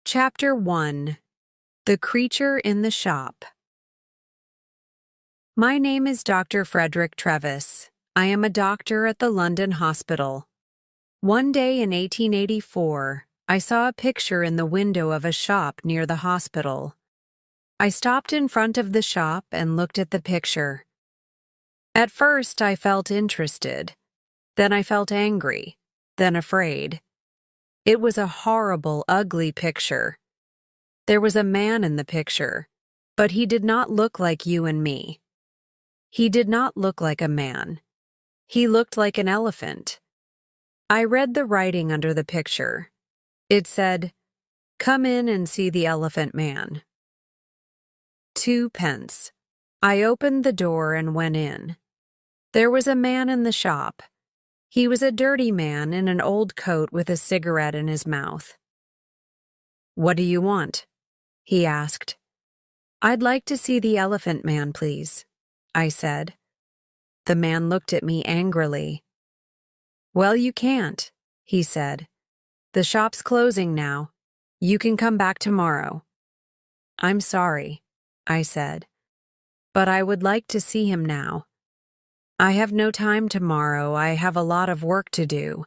Chapter 1. The Creature in the Shop. My name is Dr. Frederick Trevis. I am a doctor at the London Hospital. One day in 1884, I saw a picture in the window of a shop near the hospital. I stopped in front of the shop and looked at the picture. At first, I felt interested. Then I felt angry, then afraid. It was a horrible, ugly picture. There was a man in the picture, but he did not look like you and me. He did not look like a man. He looked like an elephant. I read the writing under the picture. It said, "Come in and see the Elephant Man." 2 pence. I opened the door and went in. There was a man in the shop. He was a dirty man in an old coat with a cigarette in his mouth. "What do you want?" he asked. "I'd like to see the Elephant Man, please," I said. The man looked at me angrily. "Well, you can't," he said. "The shop's closing now. You can come back tomorrow." "I'm sorry," I said, "but I would like to see him now. I have no time tomorrow. I have a lot of work to do,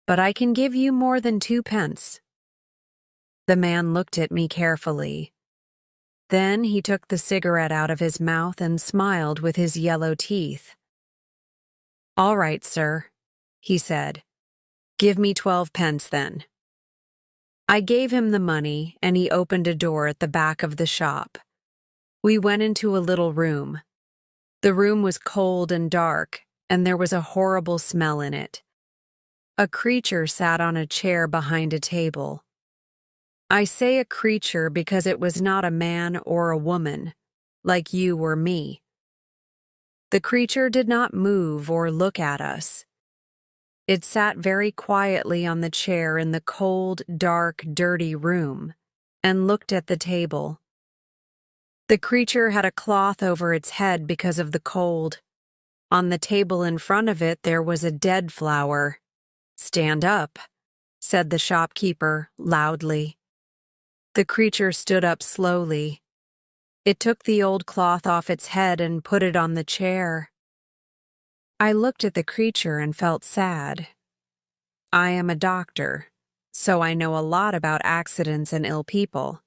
but I can give you more than 2 pence. The man looked at me carefully. Then he took the cigarette out of his mouth and smiled with his yellow teeth. "All right, sir," he said. "Give me 12 pence then." I gave him the money, and he opened a door at the back of the shop. We went into a little room. The room was cold and dark, and there was a horrible smell in it. A creature sat on a chair behind a table. I say a creature because it was not a man or a woman, like you or me. The creature did not move or look at us. It sat very quietly on the chair in the cold, dark, dirty room and looked at the table. The creature had a cloth over its head because of the cold. On the table in front of it there was a dead flower. "Stand up," said the shopkeeper loudly. The creature stood up slowly. It took the old cloth off its head and put it on the chair. I looked at the creature and felt sad. I am a doctor, so I know a lot about accidents and ill people.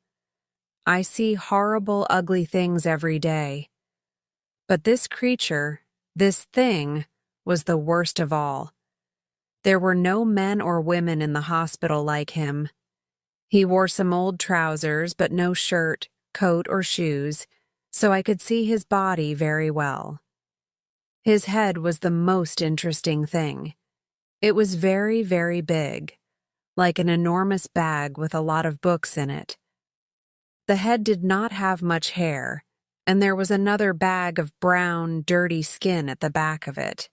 I see horrible, ugly things every day. But this creature, this thing, was the worst of all. There were no men or women in the hospital like him. He wore some old trousers, but no shirt, coat, or shoes, so I could see his body very well. His head was the most interesting thing. It was very, very big, like an enormous bag with a lot of books in it. The head did not have much hair, and there was another bag of brown, dirty skin at the back of it.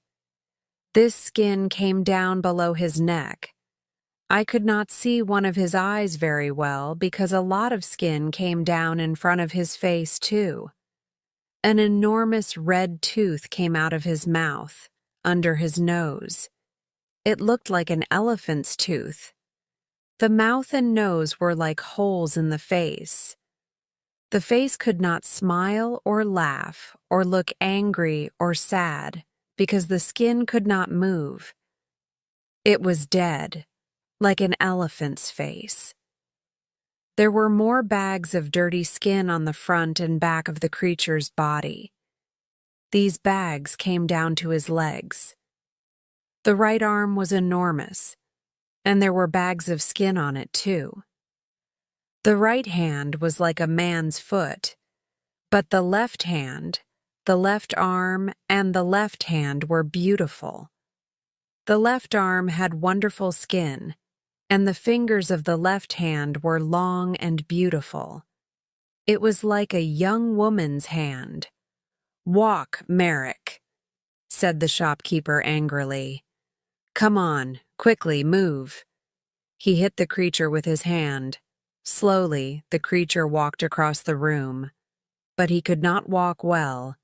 This skin came down below his neck. I could not see one of his eyes very well because a lot of skin came down in front of his face, too. An enormous red tooth came out of his mouth, under his nose. It looked like an elephant's tooth. The mouth and nose were like holes in the face. The face could not smile or laugh or look angry or sad because the skin could not move. It was dead, like an elephant's face. There were more bags of dirty skin on the front and back of the creature's body. These bags came down to his legs. The right arm was enormous, and there were bags of skin on it too. The right hand was like a man's foot, but the left hand, the left arm, and the left hand were beautiful. The left arm had wonderful skin, and the fingers of the left hand were long and beautiful. It was like a young woman's hand. "Walk, Merrick," said the shopkeeper angrily. "Come on, quickly, move." He hit the creature with his hand. Slowly, the creature walked across the room, but he could not walk well.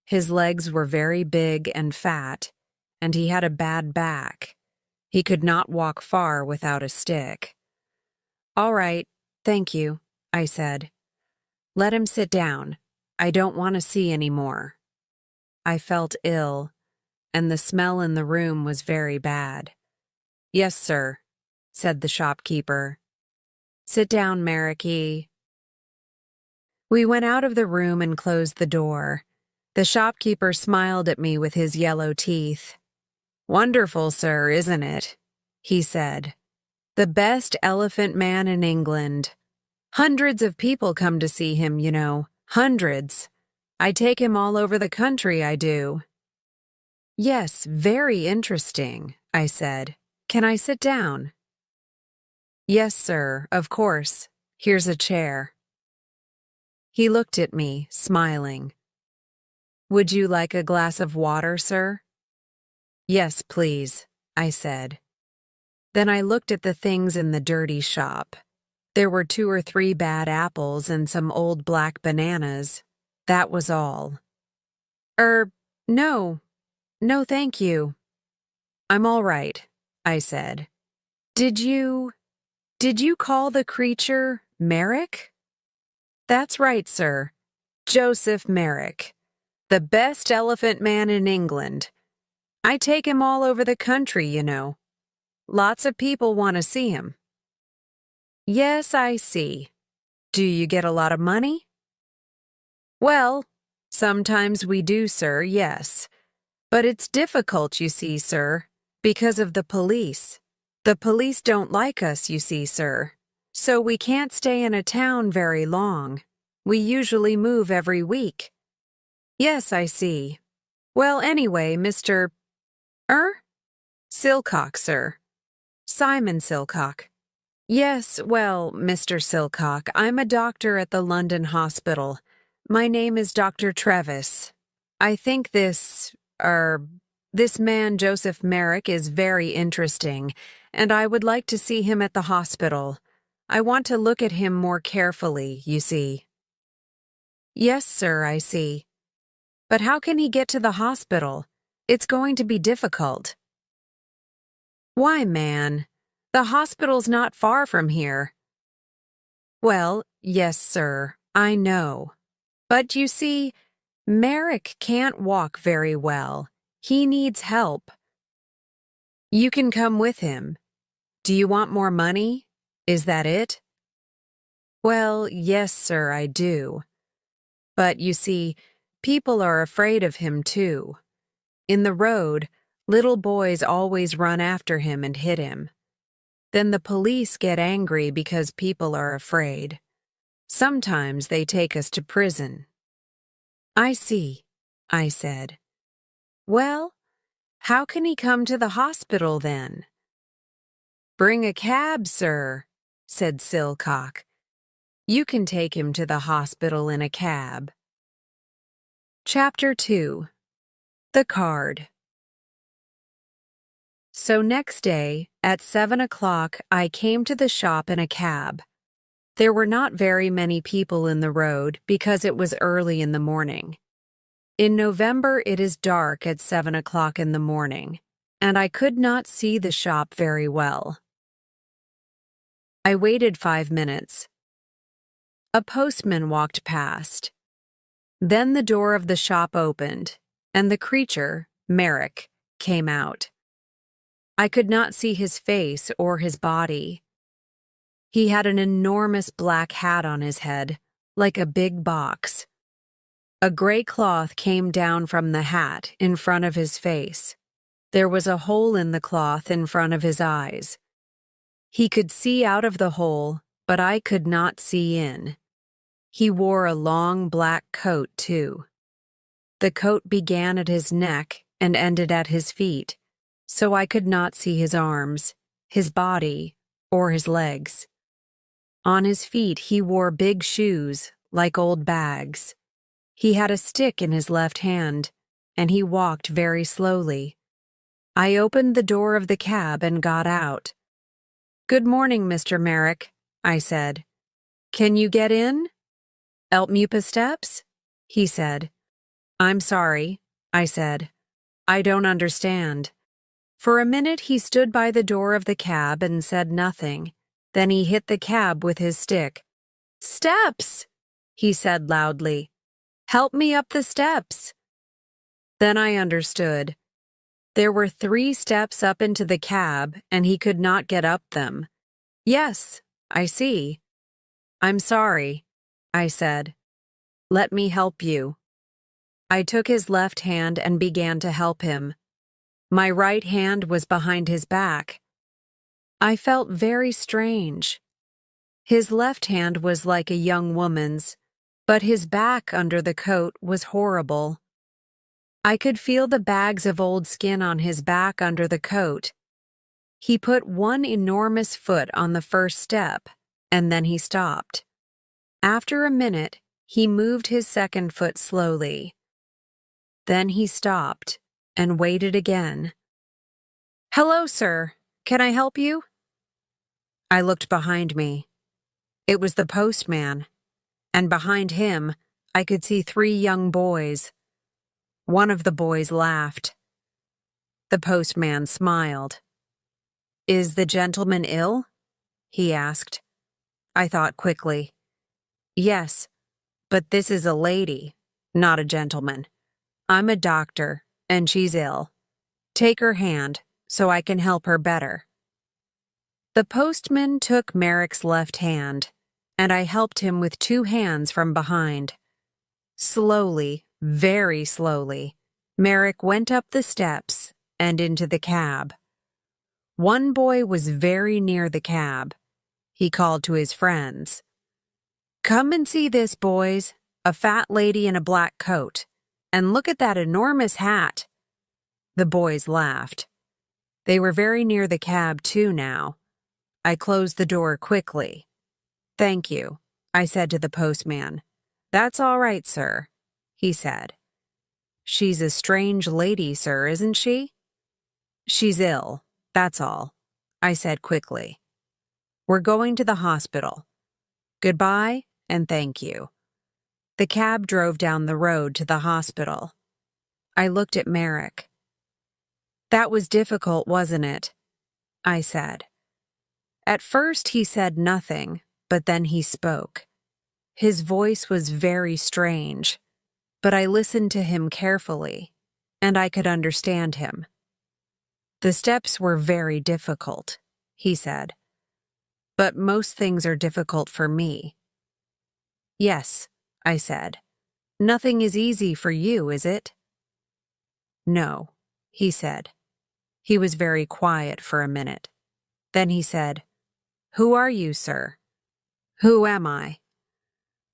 His legs were very big and fat, and he had a bad back. He could not walk far without a stick. "All right, Thank you, I said. Let him sit down. I don't want to see any more. I felt ill, and the smell in the room was very bad. Yes, sir, said the shopkeeper. Sit down, Merricky. We went out of the room and closed the door. The shopkeeper smiled at me with his yellow teeth. Wonderful, sir, isn't it? He said. The best elephant man in England. Hundreds of people come to see him, you know. Hundreds. I take him all over the country, I do. Yes, very interesting, I said. Can I sit down? Yes, sir, of course. Here's a chair. He looked at me, smiling. Would you like a glass of water, sir? Yes, please, I said. Then I looked at the things in the dirty shop. There were 2 or 3 bad apples and some old black bananas. That was all. No. No, thank you. I'm all right, I said. Did you call the creature Merrick? That's right, sir. Joseph Merrick. The best elephant man in England. I take him all over the country, you know. Lots of people want to see him. Yes, I see. Do you get a lot of money? Well, sometimes we do, sir, yes. But it's difficult, you see, sir, because of the police. The police don't like us, you see, sir. So we can't stay in a town very long. We usually move every week. Yes, I see. Well, anyway, Mr. Silcock, sir. Simon Silcock. Yes, well, Mr. Silcock, I'm a doctor at the London hospital. My name is Dr. Trevis. I think this man Joseph Merrick is very interesting, and I would like to see him at the hospital. I want to look at him more carefully, you see. Yes, sir, I see. But how can he get to the hospital? It's going to be difficult. Why, man? The hospital's not far from here. Well, yes, sir, I know. But you see, Merrick can't walk very well. He needs help. You can come with him. Do you want more money? Is that it? Well, yes, sir, I do. But you see, people are afraid of him, too. In the road, little boys always run after him and hit him. Then the police get angry because people are afraid. Sometimes they take us to prison. I see, I said. Well, how can he come to the hospital then? Bring a cab, sir, said Silcock. You can take him to the hospital in a cab. Chapter 2. The Card. So next day, at 7 o'clock, I came to the shop in a cab. There were not very many people in the road because it was early in the morning. In November, it is dark at 7 o'clock in the morning, and I could not see the shop very well. I waited 5 minutes. A postman walked past. Then the door of the shop opened, and the creature, Merrick, came out. I could not see his face or his body. He had an enormous black hat on his head, like a big box. A gray cloth came down from the hat in front of his face. There was a hole in the cloth in front of his eyes. He could see out of the hole, but I could not see in. He wore a long black coat, too. The coat began at his neck and ended at his feet, so I could not see his arms, his body, or his legs. On his feet he wore big shoes, like old bags. He had a stick in his left hand, and he walked very slowly. I opened the door of the cab and got out. Good morning, Mr. Merrick, I said. Can you get in? Help me up the steps? He said. I'm sorry, I said. I don't understand. For a minute he stood by the door of the cab and said nothing. Then he hit the cab with his stick. "Steps!" he said loudly. "Help me up the steps." Then I understood. There were 3 steps up into the cab, and he could not get up them. "Yes, I see." "I'm sorry," I said. "Let me help you." I took his left hand and began to help him. My right hand was behind his back. I felt very strange. His left hand was like a young woman's, but his back under the coat was horrible. I could feel the bags of old skin on his back under the coat. He put one enormous foot on the first step, and then he stopped. After a minute, he moved his second foot slowly. Then he stopped and waited again. "Hello, sir. Can I help you?" I looked behind me. It was the postman, and behind him, I could see 3 young boys. One of the boys laughed. The postman smiled. "Is the gentleman ill?" he asked. I thought quickly. "Yes, but this is a lady, not a gentleman. I'm a doctor, and she's ill. Take her hand, so I can help her better." The postman took Merrick's left hand, and I helped him with 2 hands from behind. Slowly, very slowly, Merrick went up the steps and into the cab. One boy was very near the cab. He called to his friends. "Come and see this, boys, a fat lady in a black coat. And look at that enormous hat." The boys laughed. They were very near the cab, too, now. I closed the door quickly. "Thank you," I said to the postman. "That's all right, sir," he said. "She's a strange lady, sir, isn't she?" "She's ill, that's all," I said quickly. "We're going to the hospital. Goodbye, and thank you." The cab drove down the road to the hospital. I looked at Merrick. "That was difficult, wasn't it?" I said. At first he said nothing, but then he spoke. His voice was very strange, but I listened to him carefully, and I could understand him. "The steps were very difficult," he said. "But most things are difficult for me." "Yes," I said. "Nothing is easy for you, is it?" "No," he said. He was very quiet for a minute. Then he said, "Who are you, sir?" "Who am I?"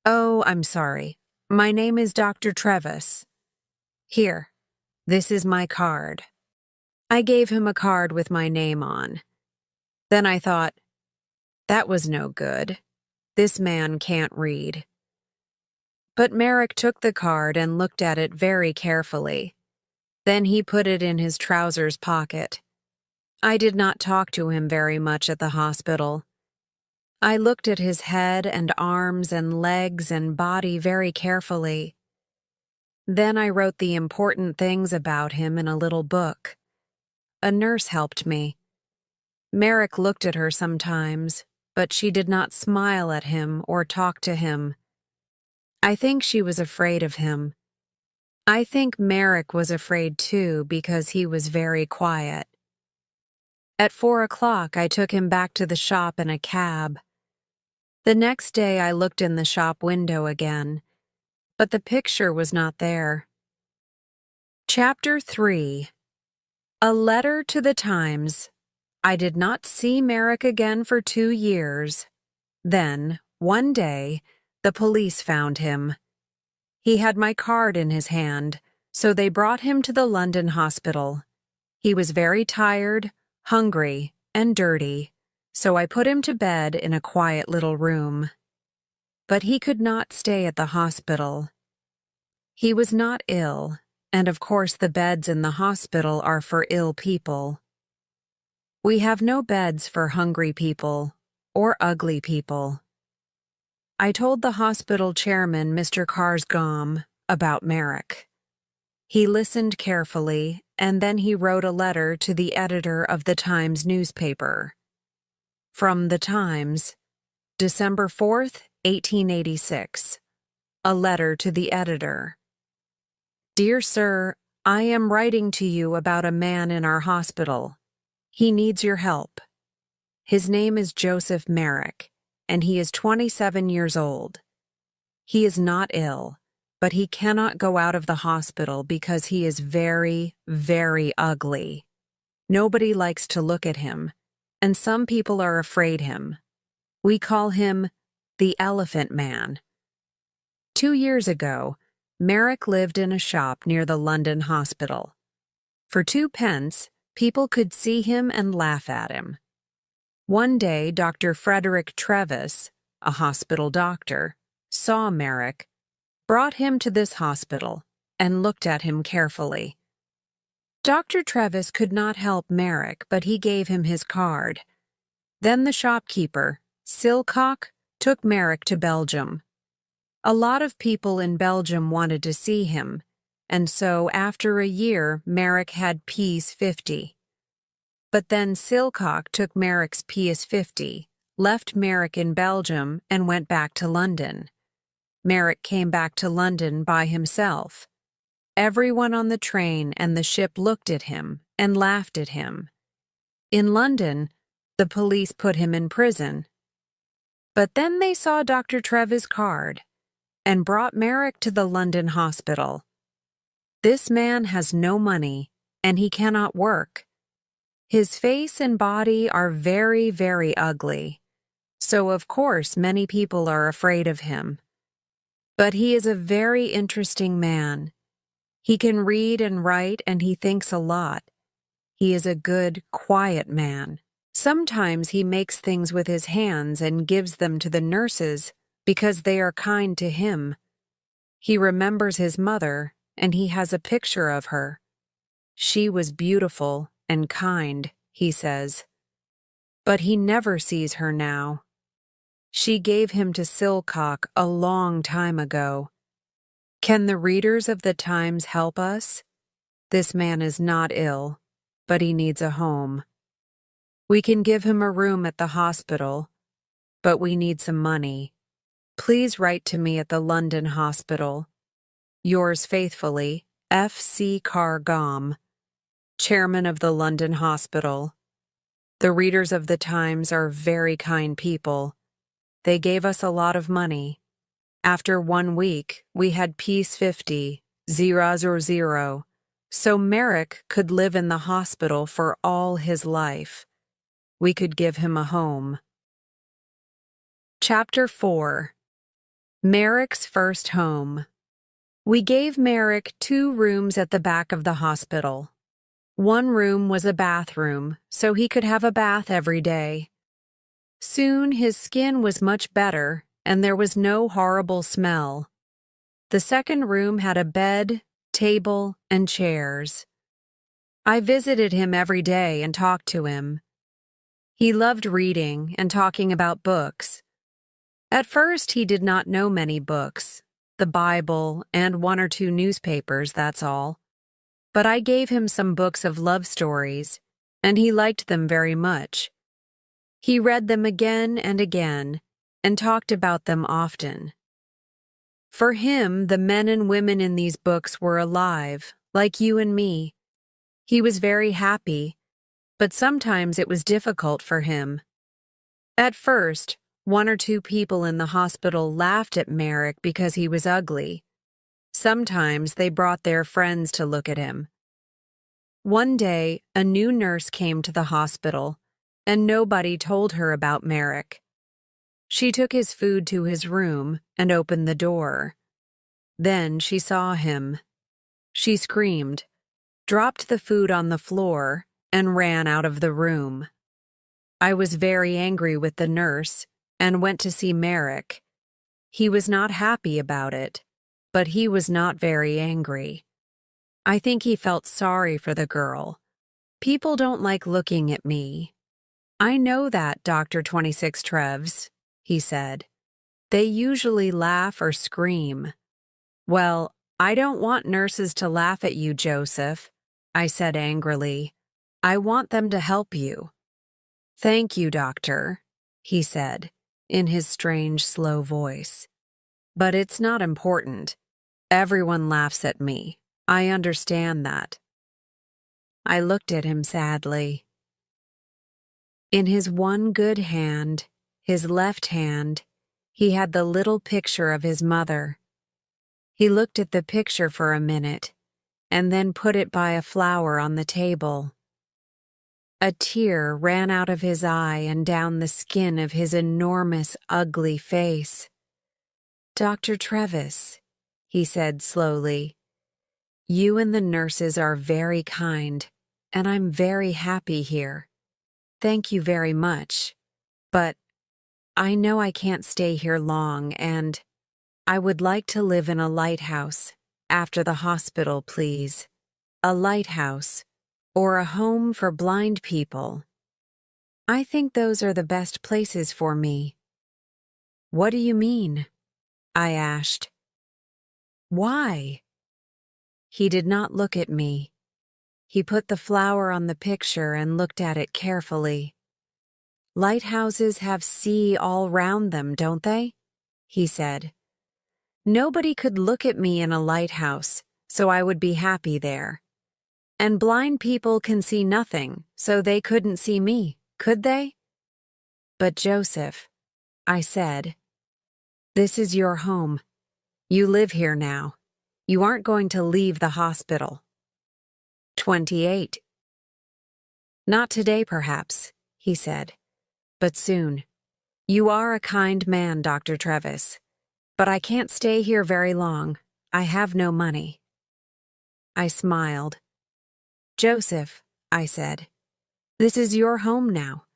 "Oh, I'm sorry. My name is Dr. Trevis. Here, this is my card." I gave him a card with my name on. Then I thought, that was no good. This man can't read. But Merrick took the card and looked at it very carefully. Then he put it in his trousers pocket. I did not talk to him very much at the hospital. I looked at his head and arms and legs and body very carefully. Then I wrote the important things about him in a little book. A nurse helped me. Merrick looked at her sometimes, but she did not smile at him or talk to him. I think she was afraid of him. I think Merrick was afraid too because he was very quiet. At 4 o'clock, I took him back to the shop in a cab. The next day, I looked in the shop window again, but the picture was not there. Chapter 3. A Letter to the Times. I did not see Merrick again for 2 years. Then, one day, the police found him. He had my card in his hand, so they brought him to the London hospital. He was very tired, hungry, and dirty, so I put him to bed in a quiet little room. But he could not stay at the hospital. He was not ill, and of course the beds in the hospital are for ill people. We have no beds for hungry people or ugly people. I told the hospital chairman, Mr. Carsgom, about Merrick. He listened carefully, and then he wrote a letter to the editor of the Times newspaper. From the Times, December 4th, 1886. A letter to the editor. Dear Sir, I am writing to you about a man in our hospital. He needs your help. His name is Joseph Merrick, and he is 27 years old. He is not ill, but he cannot go out of the hospital because he is very, very ugly. Nobody likes to look at him, and some people are afraid him. We call him the Elephant Man. 2 years ago, Merrick lived in a shop near the London hospital. For 2 pence, people could see him and laugh at him. One day, Dr. Frederick Trevis, a hospital doctor, saw Merrick, brought him to this hospital, and looked at him carefully. Dr. Trevis could not help Merrick, but he gave him his card. Then the shopkeeper, Silcock, took Merrick to Belgium. A lot of people in Belgium wanted to see him, and so after a year, Merrick had Ps 50. But then Silcock took Merrick's Ps 50, left Merrick in Belgium, and went back to London. Merrick came back to London by himself. Everyone on the train and the ship looked at him and laughed at him. In London, the police put him in prison. But then they saw Dr. Trevis' card and brought Merrick to the London hospital. This man has no money, and he cannot work. His face and body are very, very ugly, so of course many people are afraid of him. But he is a very interesting man. He can read and write, and he thinks a lot. He is a good, quiet man. Sometimes he makes things with his hands and gives them to the nurses because they are kind to him. He remembers his mother, and he has a picture of her. She was beautiful and kind, he says. But he never sees her now. She gave him to Silcock a long time ago. Can the readers of the Times help us? This man is not ill, but he needs a home. We can give him a room at the hospital, but we need some money. Please write to me at the London Hospital. Yours faithfully, F.C. Carr-Gomm, Chairman of the London Hospital. The readers of the Times are very kind people. They gave us a lot of money. After 1 week, we had Ps 50, 000, so Merrick could live in the hospital for all his life. We could give him a home. Chapter 4. Merrick's First Home. We gave Merrick 2 rooms at the back of the hospital. One room was a bathroom, so he could have a bath every day. Soon his skin was much better, and there was no horrible smell. The second room had a bed, table, and chairs. I visited him every day and talked to him. He loved reading and talking about books. At first, he did not know many books, the Bible and 1 or 2 newspapers, that's all. But I gave him some books of love stories, and he liked them very much. He read them again and again, and talked about them often. For him, the men and women in these books were alive, like you and me. He was very happy, but sometimes it was difficult for him. At first, 1 or 2 people in the hospital laughed at Merrick because he was ugly. Sometimes they brought their friends to look at him. One day, a new nurse came to the hospital, and nobody told her about Merrick. She took his food to his room and opened the door. Then she saw him. She screamed, dropped the food on the floor, and ran out of the room. I was very angry with the nurse and went to see Merrick. He was not happy about it, but he was not very angry. I think he felt sorry for the girl. People don't like looking at me. I know that, Dr. 26 Treves, he said. They usually laugh or scream. Well, I don't want nurses to laugh at you, Joseph, I said angrily. I want them to help you. Thank you, doctor, he said, in his strange, slow voice. But it's not important. Everyone laughs at me. I understand that. I looked at him sadly. In his one good hand, his left hand, he had the little picture of his mother. He looked at the picture for a minute, and then put it by a flower on the table. A tear ran out of his eye and down the skin of his enormous, ugly face. "Dr. Trevis," he said slowly, "you and the nurses are very kind, and I'm very happy here. Thank you very much. But I know I can't stay here long, and I would like to live in a lighthouse after the hospital, please. A lighthouse, or a home for blind people. I think those are the best places for me." "What do you mean?" I asked. "Why?" He did not look at me. He put the flower on the picture and looked at it carefully. "Lighthouses have sea all round them, don't they?" he said. "Nobody could look at me in a lighthouse, so I would be happy there. And blind people can see nothing, so they couldn't see me, could they?" "But Joseph," I said, "this is your home. You live here now. You aren't going to leave the hospital." 28. "Not today, perhaps," he said, "but soon. You are a kind man, Dr. Trevis. But I can't stay here very long. I have no money." I smiled. "Joseph," I said, "this is your home now.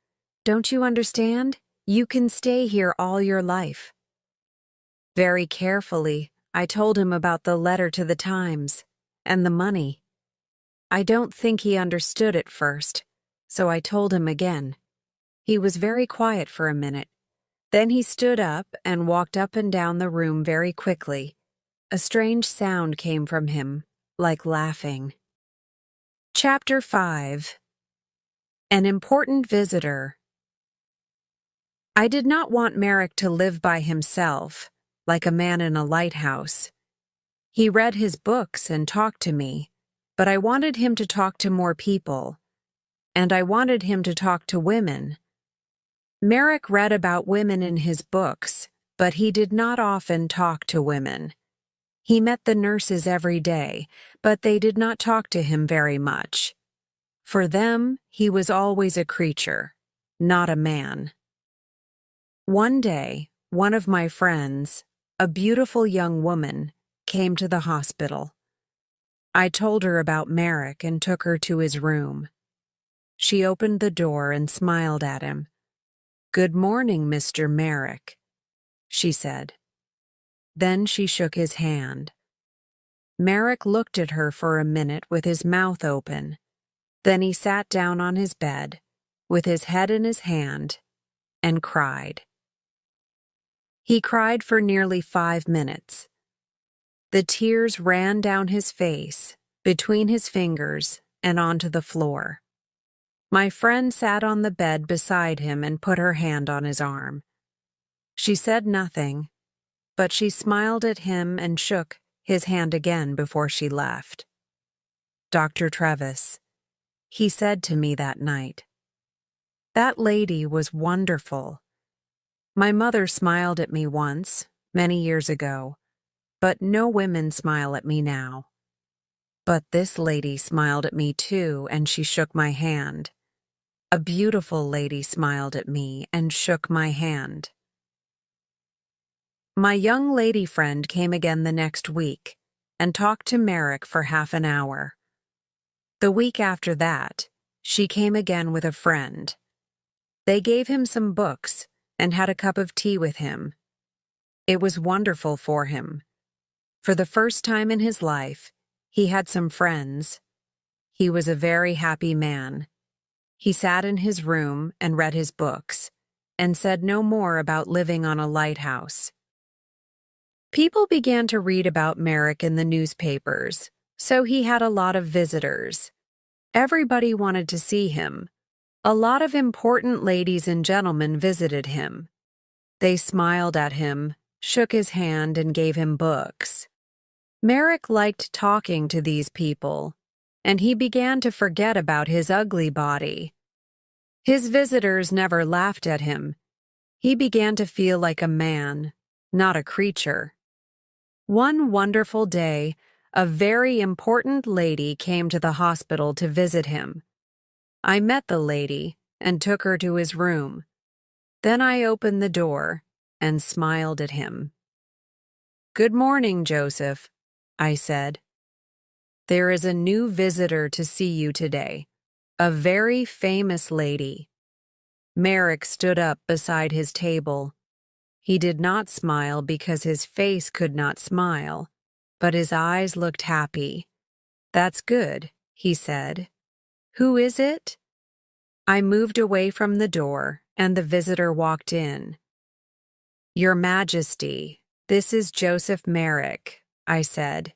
Don't you understand? You can stay here all your life." Very carefully, I told him about the letter to the Times and the money. I don't think he understood at first, so I told him again. He was very quiet for a minute. Then he stood up and walked up and down the room very quickly. A strange sound came from him, like laughing. Chapter 5. An Important Visitor. I did not want Merrick to live by himself, like a man in a lighthouse. He read his books and talked to me, but I wanted him to talk to more people, and I wanted him to talk to women. Merrick read about women in his books, but he did not often talk to women. He met the nurses every day, but they did not talk to him very much. For them, he was always a creature, not a man. One day, one of my friends, a beautiful young woman, came to the hospital. I told her about Merrick and took her to his room. She opened the door and smiled at him. "Good morning, Mr. Merrick," she said. Then she shook his hand. Merrick looked at her for a minute with his mouth open. Then he sat down on his bed, with his head in his hand, and cried. He cried for nearly 5 minutes. The tears ran down his face, between his fingers, and onto the floor. My friend sat on the bed beside him and put her hand on his arm. She said nothing, but she smiled at him and shook his hand again before she left. "Dr. Trevis," he said to me that night. "That lady was wonderful. My mother smiled at me once, many years ago, but no women smile at me now. But this lady smiled at me too, and she shook my hand. A beautiful lady smiled at me and shook my hand." My young lady friend came again the next week and talked to Merrick for half an hour. The week after that, she came again with a friend. They gave him some books and had a cup of tea with him. It was wonderful for him. For the first time in his life, he had some friends. He was a very happy man. He sat in his room and read his books, and said no more about living on a lighthouse. People began to read about Merrick in the newspapers, so he had a lot of visitors. Everybody wanted to see him. A lot of important ladies and gentlemen visited him. They smiled at him, shook his hand, and gave him books. Merrick liked talking to these people, and he began to forget about his ugly body. His visitors never laughed at him. He began to feel like a man, not a creature. One wonderful day, a very important lady came to the hospital to visit him. I met the lady and took her to his room. Then I opened the door and smiled at him. "Good morning, Joseph," I said. "There is a new visitor to see you today, a very famous lady." Merrick stood up beside his table. He did not smile because his face could not smile, but his eyes looked happy. "That's good," he said. "Who is it?" I moved away from the door, and the visitor walked in. "Your Majesty, this is Joseph Merrick," I said.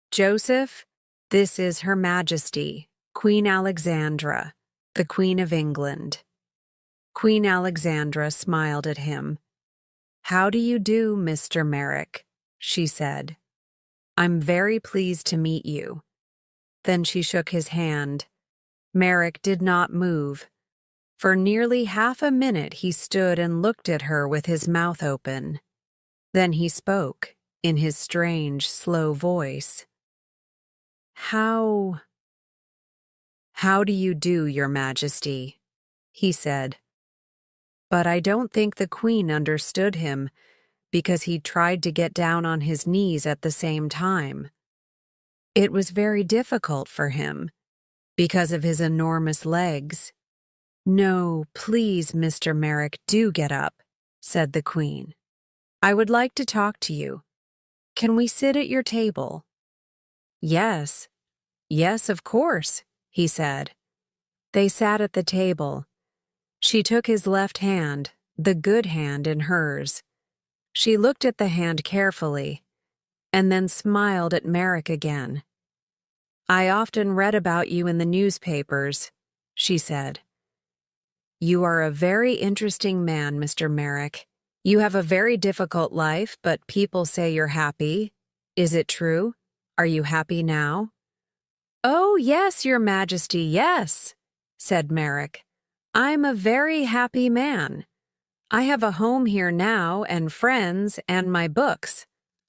"Joseph, this is Her Majesty, Queen Alexandra, the Queen of England." Queen Alexandra smiled at him. "How do you do, Mr. Merrick?" she said. "I'm very pleased to meet you." Then she shook his hand. Merrick did not move. For nearly half a minute he stood and looked at her with his mouth open. Then he spoke, in his strange, slow voice. How do you do, Your Majesty?" he said. But I don't think the Queen understood him, because he tried to get down on his knees at the same time. It was very difficult for him, because of his enormous legs. "No, please, Mr. Merrick, do get up," said the Queen. "I would like to talk to you. Can we sit at your table?" "Yes, of course," he said. They sat at the table. She took his left hand, the good hand, in hers. She looked at the hand carefully, and then smiled at Merrick again. "I often read about you in the newspapers," she said. "You are a very interesting man, Mr. Merrick. You have a very difficult life, but people say you're happy. Is it true? Are you happy now?" "Oh, yes, Your Majesty, yes," said Merrick. "I'm a very happy man. I have a home here now, and friends, and my books.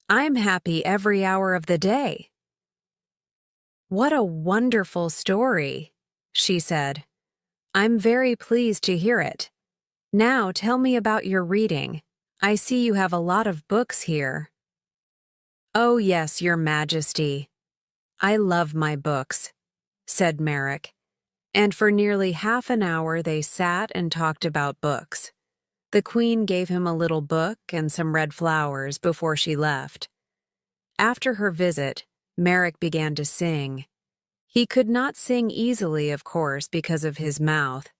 I'm happy every hour of the day." "What a wonderful story," she said. "I'm very pleased to hear it. Now tell me about your reading. I see you have a lot of books here." "Oh, yes, Your Majesty. I love my books," said Merrick. And for nearly half an hour they sat and talked about books. The Queen gave him a little book and some red flowers before she left. After her visit, Merrick began to sing. He could not sing easily, of course, because of his mouth,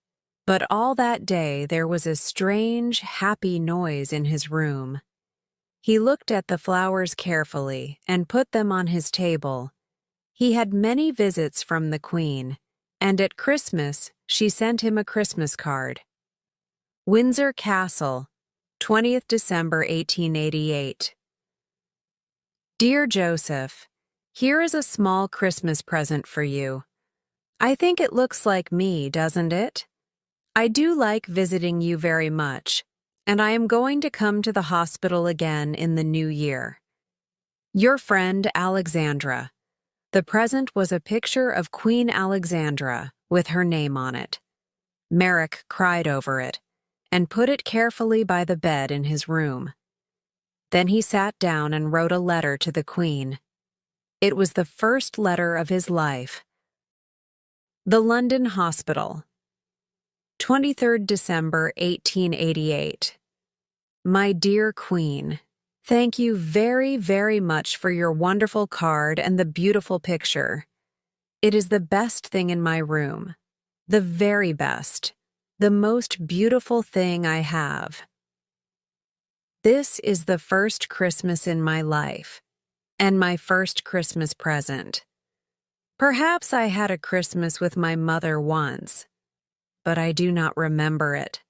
but all that day there was a strange, happy noise in his room. He looked at the flowers carefully and put them on his table. He had many visits from the Queen, and at Christmas she sent him a Christmas card. Windsor Castle, 20th December 1888. Dear Joseph, here is a small Christmas present for you. I think it looks like me, doesn't it? I do like visiting you very much, and I am going to come to the hospital again in the new year. Your friend Alexandra. The present was a picture of Queen Alexandra with her name on it. Merrick cried over it and put it carefully by the bed in his room. Then he sat down and wrote a letter to the Queen. It was the first letter of his life. The London Hospital, 23rd December 1888. My dear Queen, thank you very, very much for your wonderful card and the beautiful picture. It is the best thing in my room. The very best. The most beautiful thing I have. This is the first Christmas in my life, and my first Christmas present. Perhaps I had a Christmas with my mother once, but I do not remember it.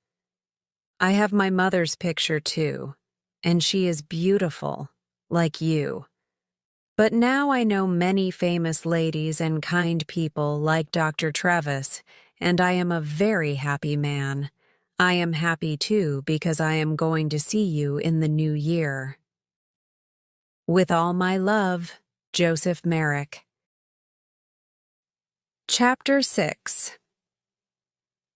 I have my mother's picture too, and she is beautiful, like you. But now I know many famous ladies and kind people like Dr. Travis, and I am a very happy man. I am happy too because I am going to see you in the new year. With all my love, Joseph Merrick. Chapter 6.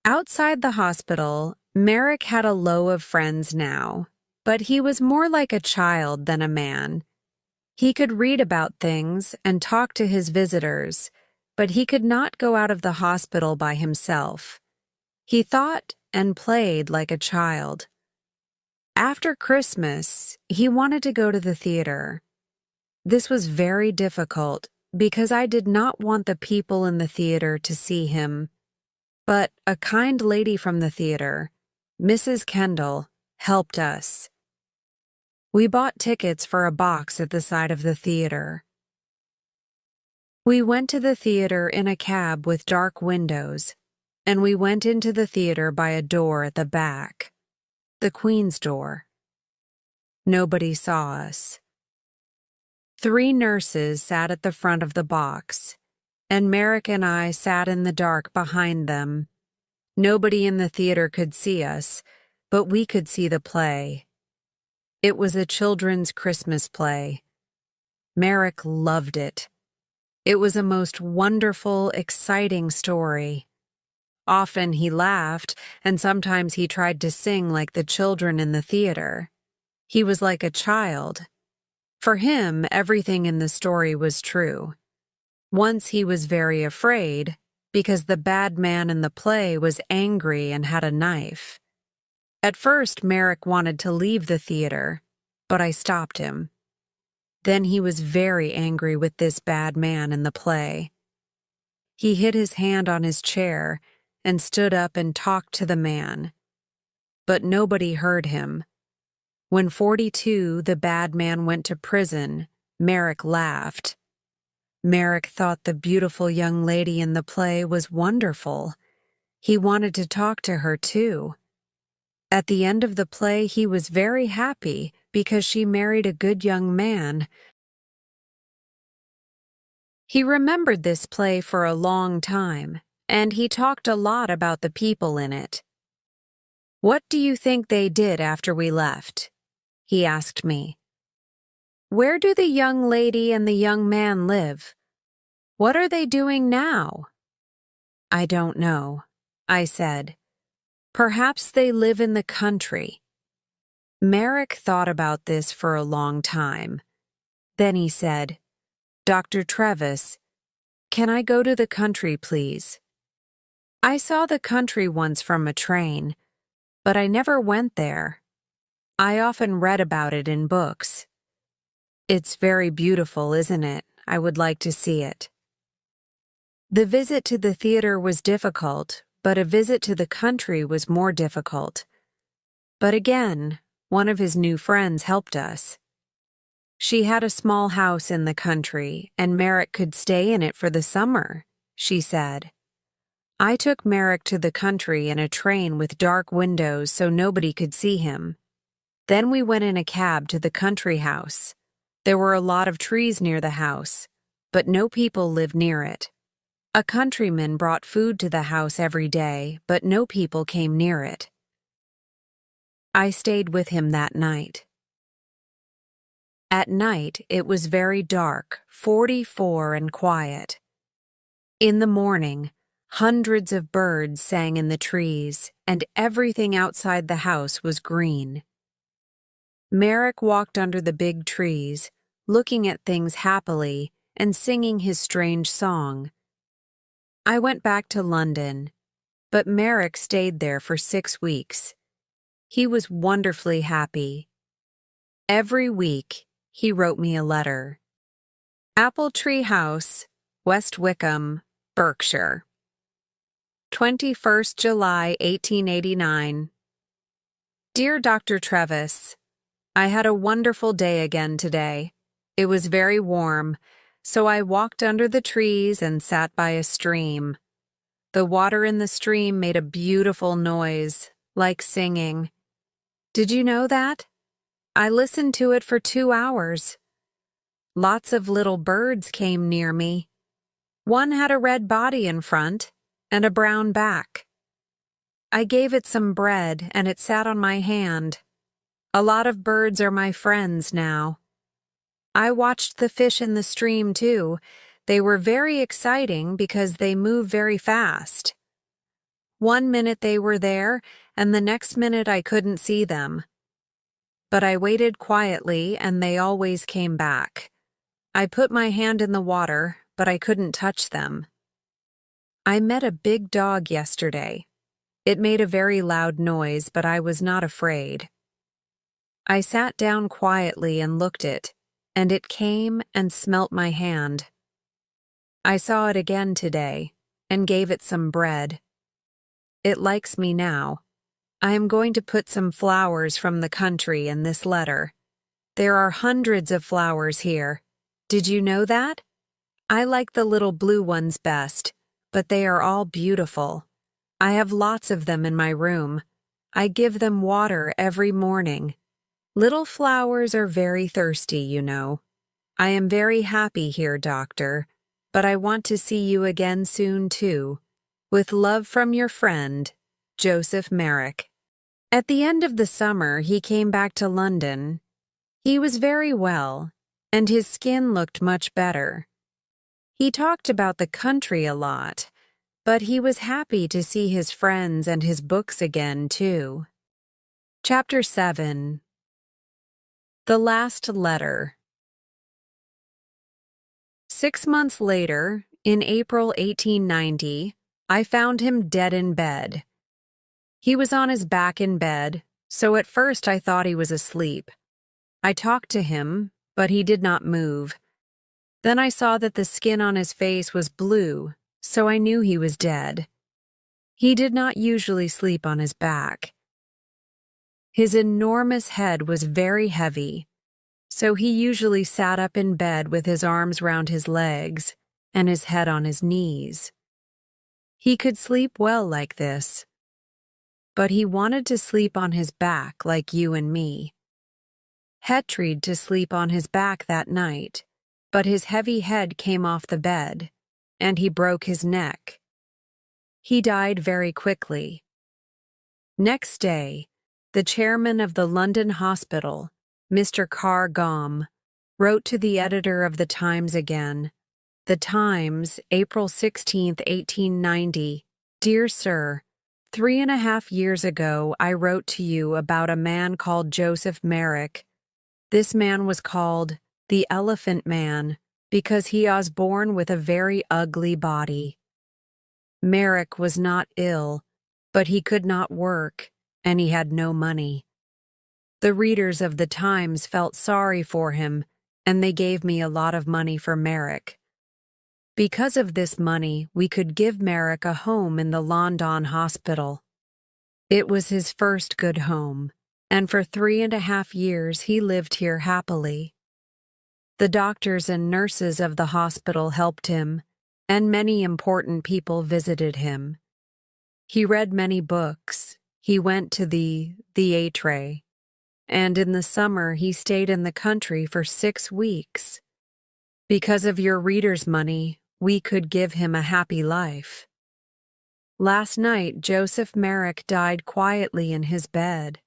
Outside the hospital, Merrick had a low of friends now, but he was more like a child than a man. He could read about things and talk to his visitors, but he could not go out of the hospital by himself. He thought and played like a child. After Christmas, he wanted to go to the theater. This was very difficult because I did not want the people in the theater to see him. But a kind lady from the theater, Mrs. Kendall, helped us. We bought tickets for a box at the side of the theater. We went to the theater in a cab with dark windows, and we went into the theater by a door at the back, the Queen's door. Nobody saw us. 3 nurses sat at the front of the box, and Merrick and I sat in the dark behind them. Nobody in the theater could see us, but we could see the play. It was a children's Christmas play. Merrick loved it. It was a most wonderful, exciting story. Often he laughed, and sometimes he tried to sing like the children in the theater. He was like a child. For him, everything in the story was true. Once he was very afraid, because the bad man in the play was angry and had a knife. At first, Merrick wanted to leave the theater, but I stopped him. Then he was very angry with this bad man in the play. He hit his hand on his chair and stood up and talked to the man. But nobody heard him. When 42, the bad man went to prison, Merrick laughed. Merrick thought the beautiful young lady in the play was wonderful. He wanted to talk to her too. At the end of the play, he was very happy because she married a good young man. He remembered this play for a long time, and he talked a lot about the people in it. "What do you think they did after we left?" he asked me. "Where do the young lady and the young man live? What are they doing now?" "I don't know," I said. "Perhaps they live in the country." Merrick thought about this for a long time. Then he said, "Dr. Travis, can I go to the country, please?" I saw the country once from a train, but I never went there. I often read about it in books. It's very beautiful, isn't it? I would like to see it. The visit to the theater was difficult, but a visit to the country was more difficult. But again, one of his new friends helped us. She had a small house in the country, and Merrick could stay in it for the summer, she said. I took Merrick to the country in a train with dark windows so nobody could see him. Then we went in a cab to the country house. There were a lot of trees near the house, but no people lived near it. A countryman brought food to the house every day, but no people came near it. I stayed with him that night. At night, it was very dark, 44 and quiet. In the morning, hundreds of birds sang in the trees, and everything outside the house was green. Merrick walked under the big trees, looking at things happily and singing his strange song. I went back to London, but Merrick stayed there for 6 weeks. He was wonderfully happy. Every week, he wrote me a letter. Apple Tree House, West Wickham, Berkshire. 21st July, 1889. Dear Dr. Travis, I had a wonderful day again today. It was very warm, so I walked under the trees and sat by a stream. The water in the stream made a beautiful noise, like singing. Did you know that? I listened to it for 2 hours. Lots of little birds came near me. One had a red body in front and a brown back. I gave it some bread and it sat on my hand. A lot of birds are my friends now. I watched the fish in the stream too. They were very exciting because they move very fast. 1 minute they were there, and the next minute I couldn't see them. But I waited quietly, and they always came back. I put my hand in the water, but I couldn't touch them. I met a big dog yesterday. It made a very loud noise, but I was not afraid. I sat down quietly and looked it, and it came and smelt my hand. I saw it again today, and gave it some bread. It likes me now. I am going to put some flowers from the country in this letter. There are hundreds of flowers here. Did you know that? I like the little blue ones best, but they are all beautiful. I have lots of them in my room. I give them water every morning. Little flowers are very thirsty, you know. I am very happy here, Doctor, but I want to see you again soon, too. With love from your friend, Joseph Merrick. At the end of the summer, he came back to London. He was very well, and his skin looked much better. He talked about the country a lot, but he was happy to see his friends and his books again, too. Chapter 7. The Last Letter. 6 months later, in April 1890, I found him dead in bed. He was on his back in bed, so at first I thought he was asleep. I talked to him, but he did not move. Then I saw that the skin on his face was blue, so I knew he was dead. He did not usually sleep on his back. His enormous head was very heavy, so he usually sat up in bed with his arms round his legs and his head on his knees. He could sleep well like this, but he wanted to sleep on his back like you and me. Het tried to sleep on his back that night, but his heavy head came off the bed, and he broke his neck. He died very quickly. Next day, the chairman of the London hospital, Mr. Carr Gom, wrote to the editor of the Times again. The Times, April 16, 1890. Dear Sir, 3.5 years ago I wrote to you about a man called Joseph Merrick. This man was called the Elephant Man because he was born with a very ugly body. Merrick was not ill, but he could not work, and he had no money. The readers of the Times felt sorry for him, and they gave me a lot of money for Merrick. Because of this money, we could give Merrick a home in the London hospital. It was his first good home, and for 3.5 years he lived here happily. The doctors and nurses of the hospital helped him, and many important people visited him. He read many books. He went to the theatre, and in the summer he stayed in the country for 6 weeks. Because of your readers' money, we could give him a happy life. Last night, Joseph Merrick died quietly in his bed.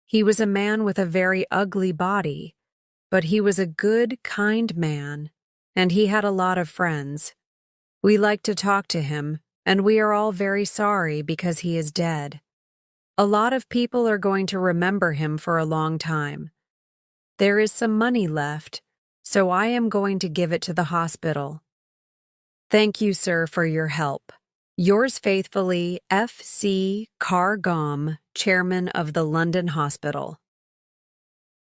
He was a man with a very ugly body, but he was a good, kind man, and he had a lot of friends. We like to talk to him, and we are all very sorry because he is dead. A lot of people are going to remember him for a long time. There is some money left, so I am going to give it to the hospital. Thank you, sir, for your help. Yours faithfully, F.C. Carr Gom, Chairman of the London Hospital.